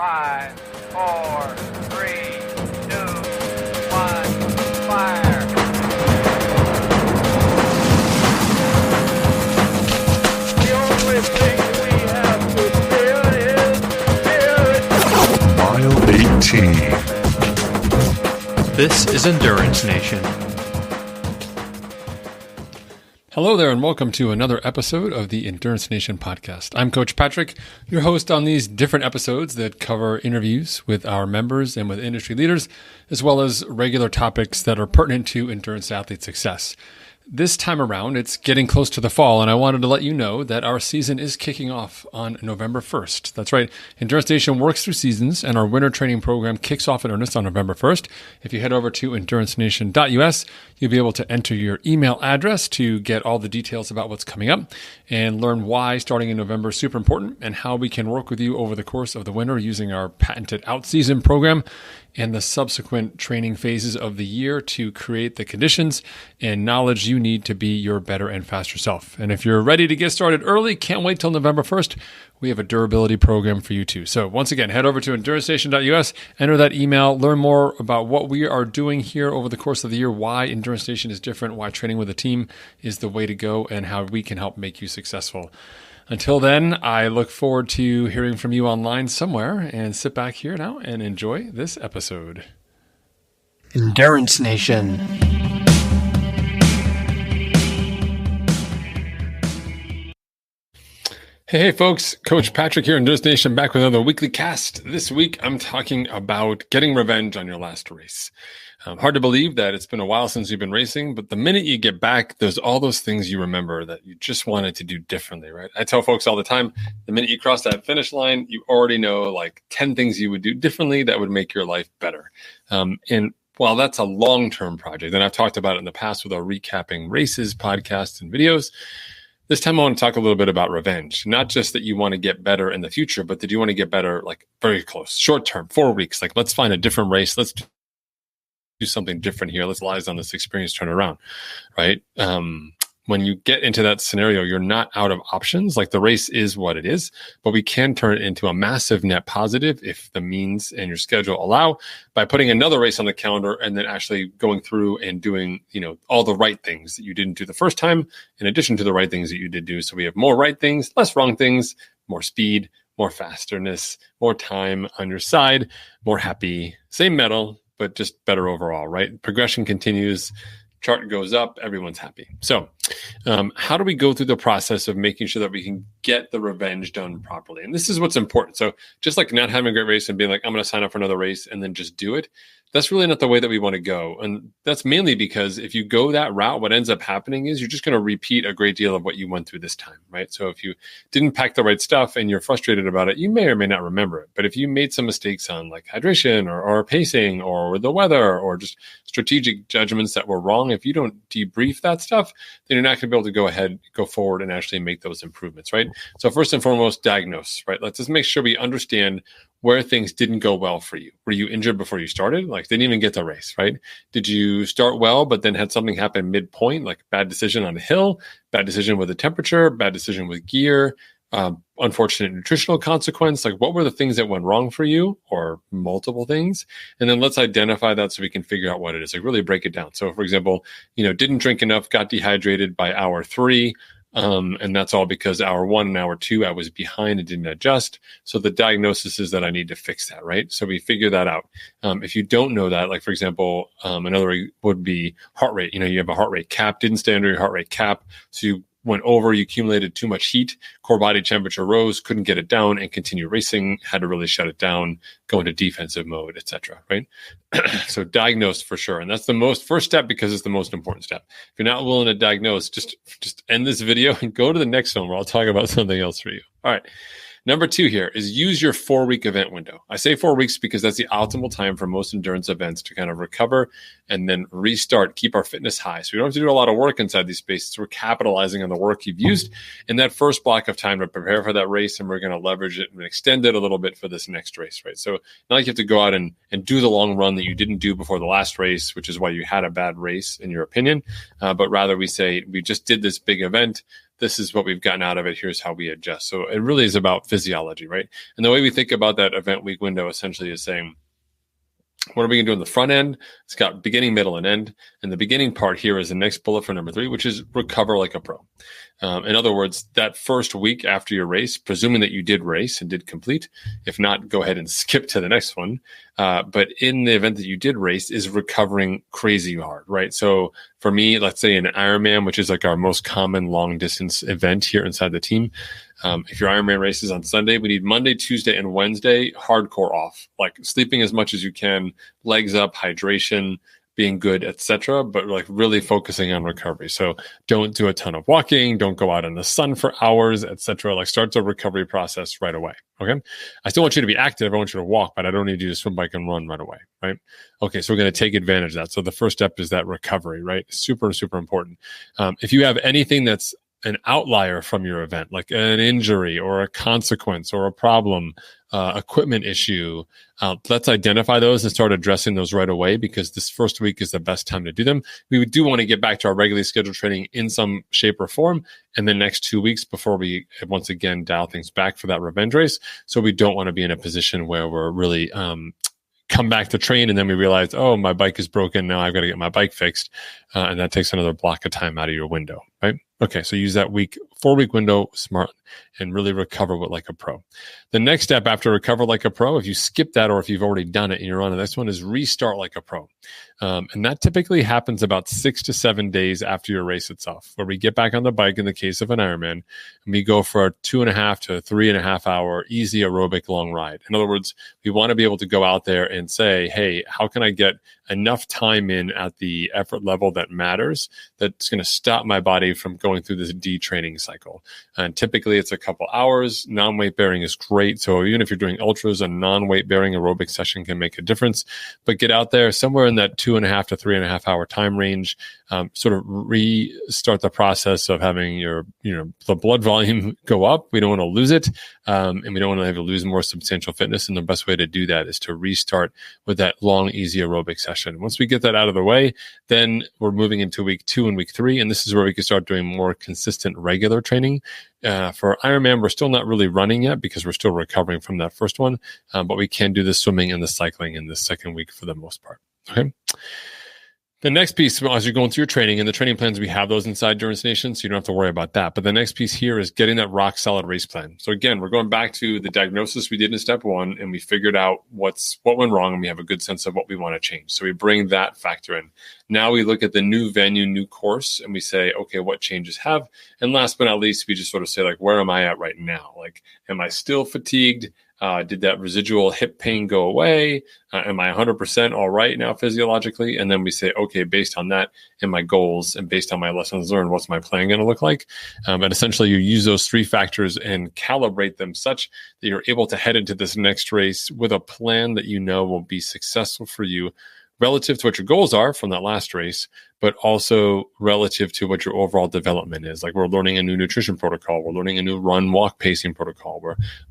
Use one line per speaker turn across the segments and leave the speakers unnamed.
5, 4, 3, 2, 1, fire. The only thing we have to fear is fear.
Mile 18.
This is Endurance Nation. Hello there, and welcome to another episode of the Endurance Nation podcast. I'm Coach Patrick, your host on these different episodes that cover interviews with our members and with industry leaders, as well as regular topics that are pertinent to endurance athlete success. This time around, it's getting close to the fall, and I wanted to let you know that our season is kicking off on November 1st. That's right. Endurance Nation works through seasons, and our winter training program kicks off in earnest on November 1st. If you head over to endurancenation.us, you'll be able to enter your email address to get all the details about what's coming up and learn why starting in November is super important and how we can work with you over the course of the winter using our patented out-season program and the subsequent training phases of the year to create the conditions and knowledge you need to be your better and faster self. And if you're ready to get started early, can't wait till November 1st, we have a durability program for you too. So once again, head over to endurancenation.us, enter that email, learn more about what we are doing here over the course of the year, why Endurance Nation is different, why training with a team is the way to go, and how we can help make you successful. Until then, I look forward to hearing from you online somewhere, and sit back here now and enjoy this episode.
Endurance Nation.
Hey folks, Coach Patrick here, Endurance Nation, back with another weekly cast. This week, I'm talking about getting revenge on your last race. Hard to believe that it's been a while since you've been racing, but the minute you get back, there's all those things you remember that you just wanted to do differently, right? I tell folks all the time, the minute you cross that finish line, you already know like 10 things you would do differently that would make your life better. And while that's a long-term project, and I've talked about it in the past with our Recapping Races podcasts and videos, this time I want to talk a little bit about revenge. Not just that you want to get better in the future, but that you want to get better like very close, short-term, 4 weeks. Like let's find a different race. Let's do something different here. Let's realize on this experience, turn it around, right? When you get into that scenario, you're not out of options. Like the race is what it is, but we can turn it into a massive net positive if the means and your schedule allow by putting another race on the calendar and then actually going through and doing, all the right things that you didn't do the first time, in addition to the right things that you did do. So we have more right things, less wrong things, more speed, more fasterness, more time on your side, more happy, same medal, but just better overall, right? Progression continues, chart goes up, everyone's happy. So how do we go through the process of making sure that we can get the revenge done properly? And this is what's important. So just like not having a great race and being like, I'm going to sign up for another race and then just do it, that's really not the way that we want to go. And that's mainly because if you go that route, what ends up happening is you're just going to repeat a great deal of what you went through this time, right? So if you didn't pack the right stuff and you're frustrated about it, you may or may not remember it. But if you made some mistakes on like hydration or pacing or the weather or just strategic judgments that were wrong, if you don't debrief that stuff, then you're not going to be able to go forward and actually make those improvements, right? So first and foremost, diagnose, right? Let's just make sure we understand where things didn't go well for you. Were you injured before you started? Like didn't even get the race, right? Did you start well, but then had something happen midpoint, like bad decision on a hill, bad decision with the temperature, bad decision with gear, unfortunate nutritional consequence? Like what were the things that went wrong for you, or multiple things? And then let's identify that so we can figure out what it is, like really break it down. So for example, didn't drink enough, got dehydrated by hour 3. And that's all because hour 1 and hour 2, I was behind and didn't adjust. So the diagnosis is that I need to fix that, right? So we figure that out. If you don't know that, like for example, another would be heart rate. You have a heart rate cap, didn't stay under your heart rate cap. So you went over, you accumulated too much heat, core body temperature rose, couldn't get it down and continue racing, had to really shut it down, go into defensive mode, etc. Right? So diagnose for sure. And that's the first step because it's the most important step. If you're not willing to diagnose, just end this video and go to the next one where I'll talk about something else for you. All right. Number 2 here is use your 4-week event window. I say 4 weeks because that's the optimal time for most endurance events to kind of recover and then restart, keep our fitness high. So we don't have to do a lot of work inside these spaces. We're capitalizing on the work you've used in that first block of time to prepare for that race, and we're going to leverage it and extend it a little bit for this next race, right? So not like you have to go out and do the long run that you didn't do before the last race, which is why you had a bad race in your opinion, but rather we say we just did this big event. this is what we've gotten out of it. Here's how we adjust. So it really is about physiology, right? And the way we think about that event week window essentially is saying, what are we going to do on the front end? It's got beginning, middle, and end. And the beginning part here is the next bullet for number 3, which is recover like a pro. In other words, that first week after your race, presuming that you did race and did complete, if not, go ahead and skip to the next one. But in the event that you did race, is recovering crazy hard, right? So for me, let's say an Ironman, which is like our most common long distance event here inside the team. If your Ironman race is on Sunday, we need Monday, Tuesday, and Wednesday hardcore off, like sleeping as much as you can, legs up, hydration, being good, etc., but like really focusing on recovery. So don't do a ton of walking, don't go out in the sun for hours, etc. Like start the recovery process right away. Okay. I still want you to be active. I want you to walk, but I don't need you to swim, bike, and run right away. Right. Okay. So we're going to take advantage of that. So the first step is that recovery, right? Super, super important. If you have anything that's an outlier from your event, like an injury or a consequence or a problem, equipment issue, let's identify those and start addressing those right away, because this first week is the best time to do them. We do want to get back to our regularly scheduled training in some shape or form in the next 2 weeks before we once again dial things back for that revenge race. So we don't want to be in a position where we're really come back to train and then we realize, oh, my bike is broken. Now I've got to get my bike fixed. And that takes another block of time out of your window, right? Okay, so use that 4-week window smart and really recover like a pro. The next step after recover like a pro, if you skip that or if you've already done it and you're on the next one, is restart like a pro. And that typically happens about 6 to 7 days after your race itself, where we get back on the bike in the case of an Ironman, and we go for a 2.5 to 3.5 hour easy aerobic long ride. In other words, we want to be able to go out there and say, hey, how can I get enough time in at the effort level that matters, that's going to stop my body from going through this detraining cycle. And typically it's a couple hours. Non-weight bearing is great. So even if you're doing ultras, a non-weight bearing aerobic session can make a difference. But get out there somewhere in that 2.5 to 3.5 hour time range, sort of restart the process of having your, the blood volume go up. We don't want to lose it. And we don't want to have to lose more substantial fitness. And the best way to do that is to restart with that long, easy aerobic session. Once we get that out of the way, then we're moving into week 2 and week 3. And this is where we can start doing more consistent, regular training. For Ironman, we're still not really running yet because we're still recovering from that first one. But we can do the swimming and the cycling in the second week for the most part. Okay. The next piece, as you're going through your training, and the training plans, we have those inside Endurance Nation, so you don't have to worry about that. But the next piece here is getting that rock solid race plan. So again, we're going back to the diagnosis we did in step 1, and we figured out what went wrong, and we have a good sense of what we want to change. So we bring that factor in. Now we look at the new venue, new course, and we say, okay, what changes have? And last but not least, we just sort of say, like, where am I at right now? Like, am I still fatigued? Did that residual hip pain go away? Am I 100% all right now physiologically? And then we say, okay, based on that and my goals and based on my lessons learned, what's my plan going to look like? And essentially you use those 3 factors and calibrate them such that you're able to head into this next race with a plan that will be successful for you relative to what your goals are from that last race, but also relative to what your overall development is. Like, we're learning a new nutrition protocol. We're learning a new run-walk pacing protocol.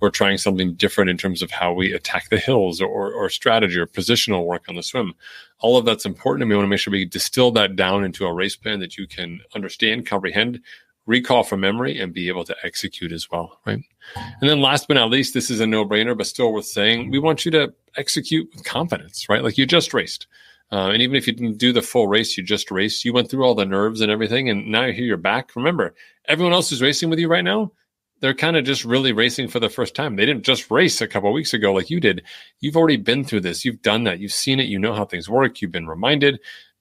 We're trying something different in terms of how we attack the hills or strategy or positional work on the swim. All of that's important, and we want to make sure we distill that down into a race plan that you can understand, comprehend, recall from memory, and be able to execute as well, right? And then last but not least, this is a no-brainer, but still worth saying, we want you to execute with confidence, right? Like, you just raced. And even if you didn't do the full race, you just raced, you went through all the nerves and everything, and now you're back. Remember, everyone else who's racing with you right now, they're kind of just really racing for the first time. They didn't just race a couple of weeks ago like you did. You've already been through this. You've done that. You've seen it. You know how things work. You've been reminded.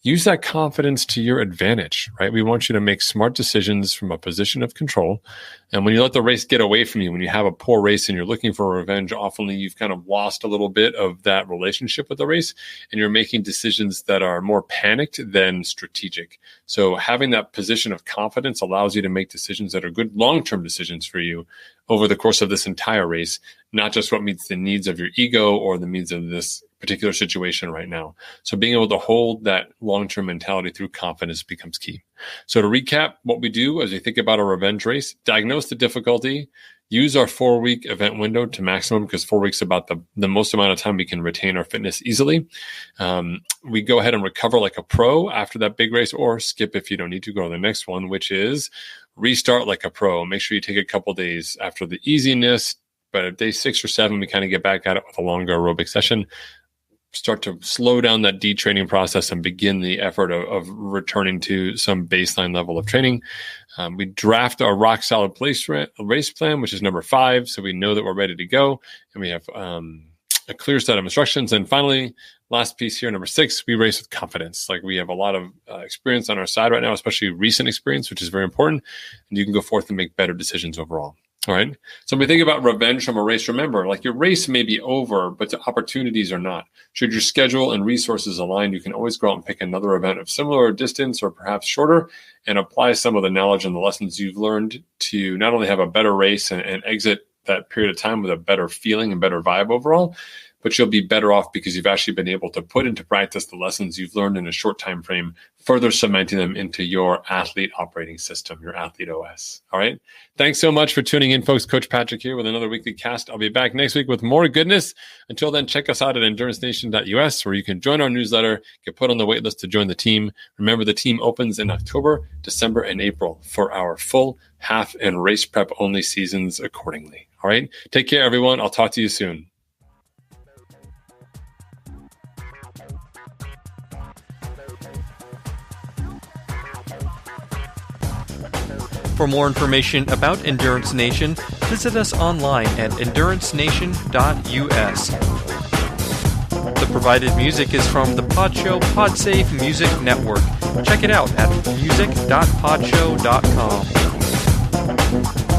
Use that confidence to your advantage, right? We want you to make smart decisions from a position of control. And when you let the race get away from you, when you have a poor race and you're looking for revenge, often you've kind of lost a little bit of that relationship with the race, and you're making decisions that are more panicked than strategic. So having that position of confidence allows you to make decisions that are good long-term decisions for you over the course of this entire race, not just what meets the needs of your ego or the needs of this particular situation right now. So being able to hold that long-term mentality through confidence becomes key. So to recap what we do as we think about a revenge race: diagnose the difficulty, use our 4-week event window to maximum, because 4 weeks is about the most amount of time we can retain our fitness easily. We go ahead and recover like a pro after that big race, or skip if you don't need to, go to the next one, which is restart like a pro. Make sure you take a couple days after the easiness, but at day 6 or 7, we kind of get back at it with a longer aerobic session. Start to slow down that detraining process and begin the effort of returning to some baseline level of training. We draft our rock solid race plan, which is number 5. So we know that we're ready to go, and we have a clear set of instructions. And finally, last piece here, number 6, we race with confidence. Like, we have a lot of experience on our side right now, especially recent experience, which is very important. And you can go forth and make better decisions overall. All right. So when we think about revenge from a race, remember, like, your race may be over, but the opportunities are not. Should your schedule and resources align, you can always go out and pick another event of similar distance or perhaps shorter, and apply some of the knowledge and the lessons you've learned to not only have a better race and exit that period of time with a better feeling and better vibe overall, but you'll be better off because you've actually been able to put into practice the lessons you've learned in a short time frame, further cementing them into your athlete operating system, your athlete OS. All right. Thanks so much for tuning in, folks. Coach Patrick here with another weekly cast. I'll be back next week with more goodness. Until then, check us out at endurancenation.us, where you can join our newsletter, get put on the wait list to join the team. Remember, the team opens in October, December, and April for our full, half, and race prep only seasons accordingly. All right. Take care, everyone. I'll talk to you soon.
For more information about Endurance Nation, visit us online at endurancenation.us. The provided music is from the Podshow Podsafe Music Network. Check it out at music.podshow.com.